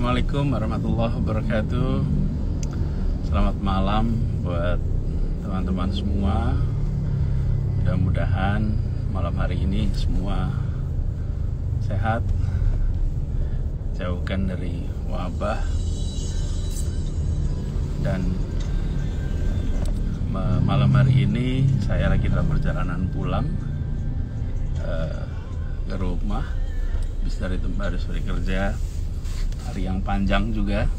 Assalamualaikum warahmatullahi wabarakatuh. Selamat malam buat teman-teman semua. Mudah-mudahan malam hari ini semua sehat, jauhkan dari wabah. Dan malam hari ini saya lagi dalam perjalanan pulang ke rumah. Habis dari tempat kerja, hari yang panjang juga,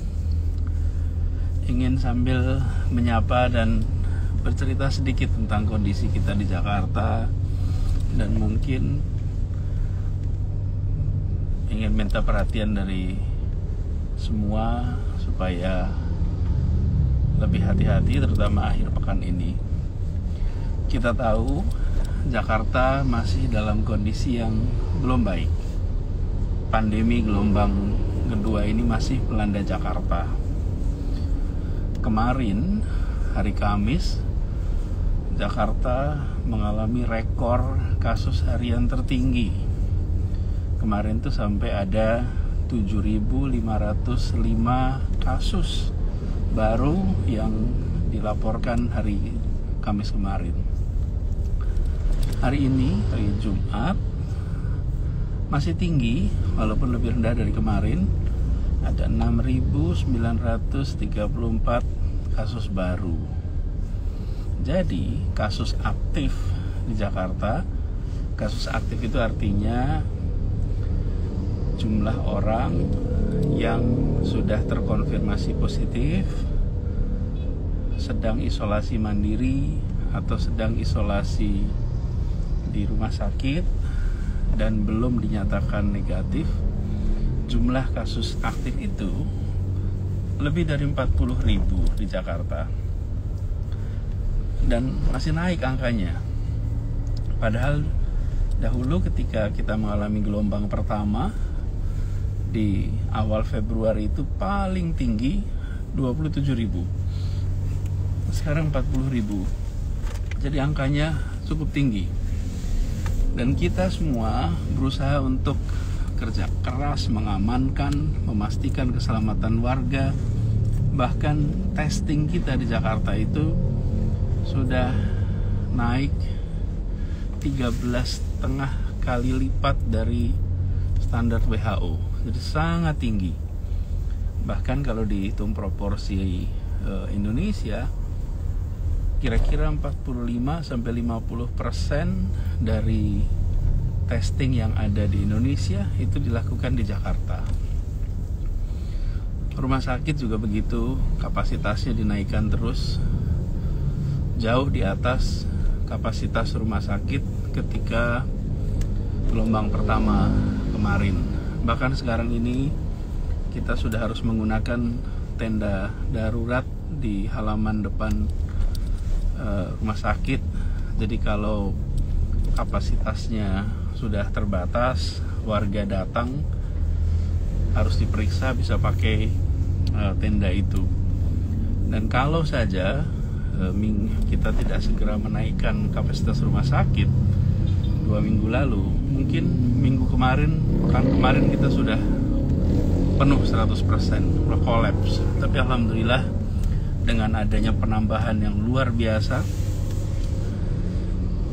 ingin sambil menyapa dan bercerita sedikit tentang kondisi kita di Jakarta, dan mungkin ingin minta perhatian dari semua supaya lebih hati-hati, terutama akhir pekan ini. Kita tahu Jakarta masih dalam kondisi yang belum baik. Pandemi gelombang kedua ini masih melanda Jakarta. Kemarin hari Kamis, Jakarta mengalami rekor kasus harian tertinggi. Kemarin tuh sampai ada 7.505 kasus baru yang dilaporkan hari Kamis kemarin. Hari ini, hari Jumat, masih tinggi walaupun lebih rendah dari kemarin. Ada 6.934 kasus baru. Jadi kasus aktif di Jakarta, kasus aktif itu artinya jumlah orang yang sudah terkonfirmasi positif, sedang isolasi mandiri atau sedang isolasi di rumah sakit dan belum dinyatakan negatif. Jumlah kasus aktif itu lebih dari 40.000 di Jakarta, dan masih naik angkanya. Padahal dahulu ketika kita mengalami gelombang pertama di awal Februari itu paling tinggi 27.000, sekarang 40.000. Jadi angkanya cukup tinggi. Dan kita semua berusaha untuk kerja keras, mengamankan, memastikan keselamatan warga. Bahkan testing kita di Jakarta itu sudah naik 13,5 kali lipat dari standar WHO. Jadi sangat tinggi. Bahkan kalau dihitung proporsi Indonesia, kira-kira 45-50% dari testing yang ada di Indonesia itu dilakukan di Jakarta. Rumah sakit juga begitu, kapasitasnya dinaikkan terus, jauh di atas kapasitas rumah sakit ketika gelombang pertama kemarin. Bahkan sekarang ini kita sudah harus menggunakan tenda darurat di halaman depan rumah sakit. Jadi kalau kapasitasnya sudah terbatas, warga datang harus diperiksa, bisa pakai tenda itu. Dan kalau saja kita tidak segera menaikkan kapasitas rumah sakit 2 minggu lalu, mungkin minggu kemarin, pekan kemarin kita sudah penuh 100%, udah kolaps. Tapi alhamdulillah dengan adanya penambahan yang luar biasa,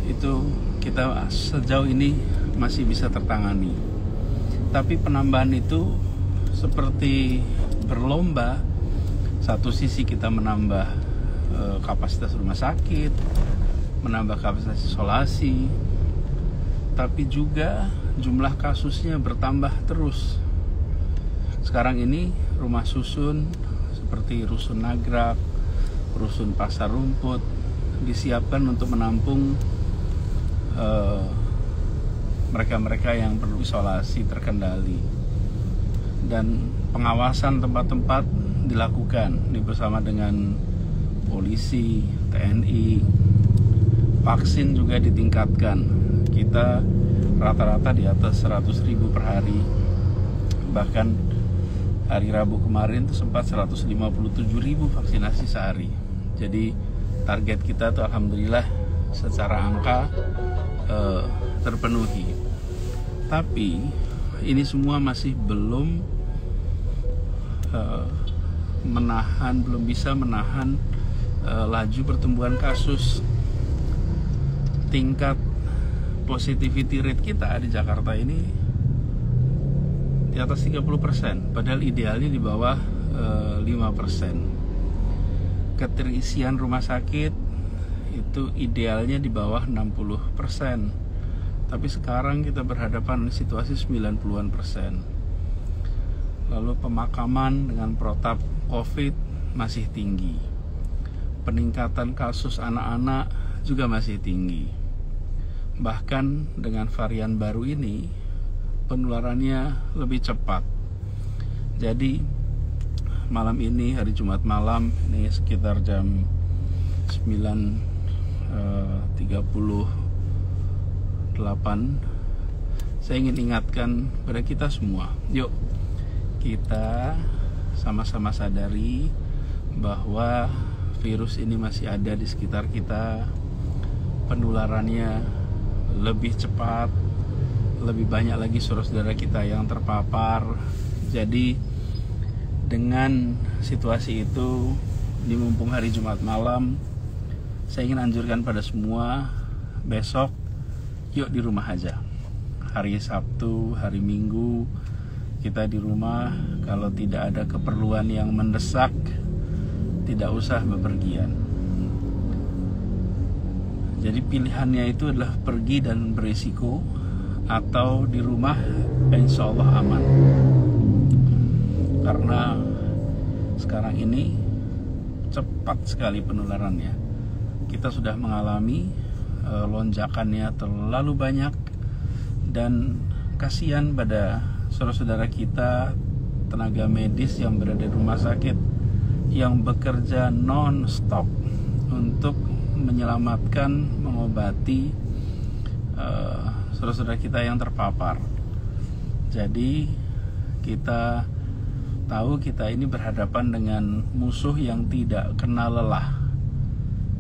itu kita sejauh ini masih bisa tertangani. Tapi penambahan itu seperti berlomba. Satu sisi kita menambah kapasitas rumah sakit, menambah kapasitas isolasi, tapi juga jumlah kasusnya bertambah terus. Sekarang ini rumah susun seperti Rusun Nagrak, Rusun Pasar Rumput disiapkan untuk menampung mereka-mereka yang perlu isolasi terkendali. Dan pengawasan tempat-tempat dilakukan bersama dengan polisi, TNI. Vaksin juga ditingkatkan. Kita rata-rata di atas 100.000 per hari. Bahkan hari Rabu kemarin itu sempat 157.000 vaksinasi sehari. Jadi target kita tuh alhamdulillah secara angka terpenuhi. Tapi ini semua masih belum belum bisa menahan laju pertumbuhan kasus. Tingkat positivity rate kita di Jakarta ini di atas 30%, padahal idealnya di bawah 5%. Keterisian rumah sakit itu idealnya di bawah 60%, tapi sekarang kita berhadapan situasi 90-an%. Lalu pemakaman dengan protap COVID masih tinggi. Peningkatan kasus anak-anak juga masih tinggi. Bahkan dengan varian baru ini penularannya lebih cepat. Jadi malam ini, hari Jumat malam, ini sekitar jam 9:38, saya ingin ingatkan pada kita semua, yuk kita sama-sama sadari bahwa virus ini masih ada di sekitar kita. Penularannya lebih cepat, lebih banyak lagi saudara-saudara kita yang terpapar. Jadi dengan situasi itu, di mumpung hari Jumat malam, saya ingin anjurkan pada semua, besok yuk di rumah aja. Hari Sabtu, hari Minggu kita di rumah. Kalau tidak ada keperluan yang mendesak, tidak usah bepergian. Jadi pilihannya itu adalah pergi dan berisiko, atau di rumah insya Allah aman. Karena sekarang ini cepat sekali penularannya. Kita sudah mengalami lonjakannya terlalu banyak, dan kasihan pada saudara-saudara kita, tenaga medis yang berada di rumah sakit, yang bekerja non-stop untuk menyelamatkan, mengobati saudara-saudara kita yang terpapar. Jadi kita tahu kita ini berhadapan dengan musuh yang tidak kenal lelah.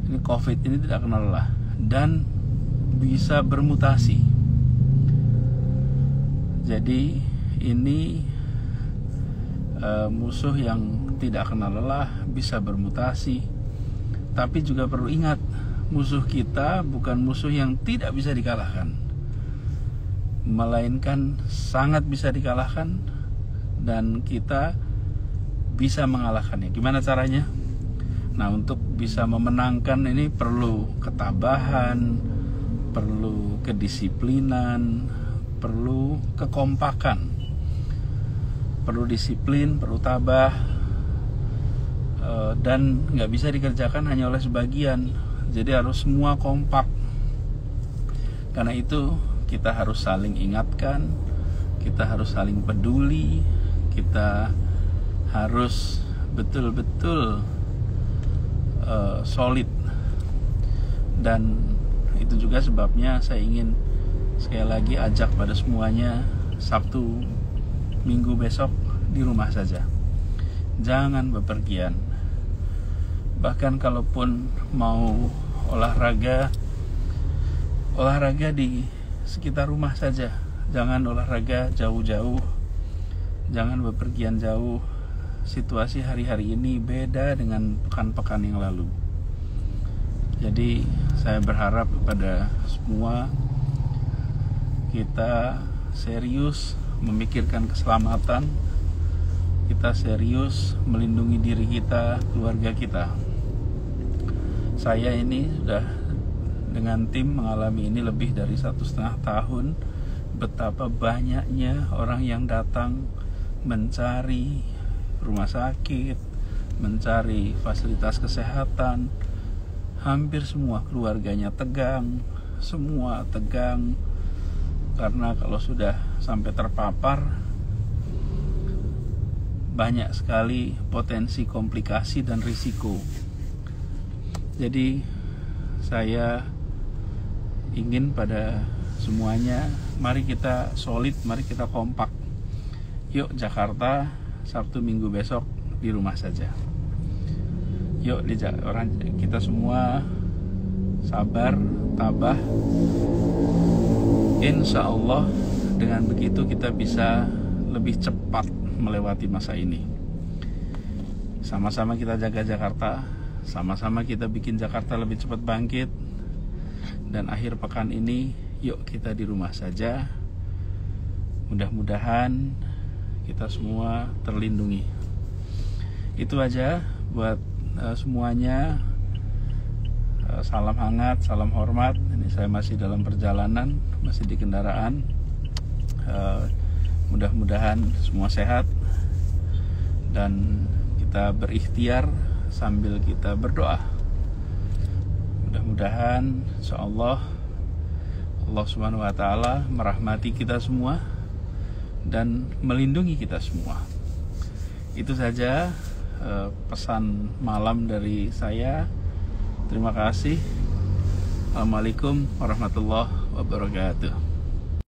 Ini COVID ini tidak kenal lelah dan bisa bermutasi. Jadi ini musuh yang tidak kenal lelah, bisa bermutasi. Tapi juga perlu ingat, musuh kita bukan musuh yang tidak bisa dikalahkan, melainkan sangat bisa dikalahkan, dan kita bisa mengalahkannya. Gimana caranya? Nah, untuk bisa memenangkan ini perlu ketabahan, perlu kedisiplinan, perlu kekompakan, perlu disiplin, perlu tabah, dan nggak bisa dikerjakan hanya oleh sebagian. Jadi harus semua kompak. Karena itu kita harus saling ingatkan, kita harus saling peduli, kita harus betul-betul solid. Dan itu juga sebabnya saya ingin sekali lagi ajak pada semuanya, Sabtu Minggu besok di rumah saja, jangan bepergian. Bahkan kalaupun mau olahraga di sekitar rumah saja, jangan olahraga jauh-jauh, jangan bepergian jauh. Situasi hari-hari ini beda dengan pekan-pekan yang lalu. Jadi saya berharap kepada semua, kita serius memikirkan keselamatan, kita serius melindungi diri kita, keluarga kita. Saya ini sudah dengan tim mengalami ini lebih dari 1,5 tahun. Betapa banyaknya orang yang datang mencari rumah sakit, mencari fasilitas kesehatan. Hampir semua keluarganya tegang, semua tegang, karena kalau sudah sampai terpapar, banyak sekali potensi komplikasi dan risiko. Jadi saya ingin pada semuanya, mari kita solid, mari kita kompak. Yuk Jakarta, Sabtu Minggu besok di rumah saja. Yuk orang kita semua sabar, tabah. Insya Allah dengan begitu kita bisa lebih cepat melewati masa ini. Sama-sama kita jaga Jakarta, sama-sama kita bikin Jakarta lebih cepat bangkit. Dan akhir pekan ini yuk kita di rumah saja. Mudah-mudahan kita semua terlindungi. Itu aja buat semuanya. Salam hangat, salam hormat. Ini saya masih dalam perjalanan, masih di kendaraan. Mudah-mudahan semua sehat dan kita berikhtiar sambil kita berdoa. Mudah-mudahan insyaallah Allah Subhanahu wa taala merahmati kita semua dan melindungi kita semua. Itu saja pesan malam dari saya. Terima kasih. Assalamualaikum warahmatullahi wabarakatuh.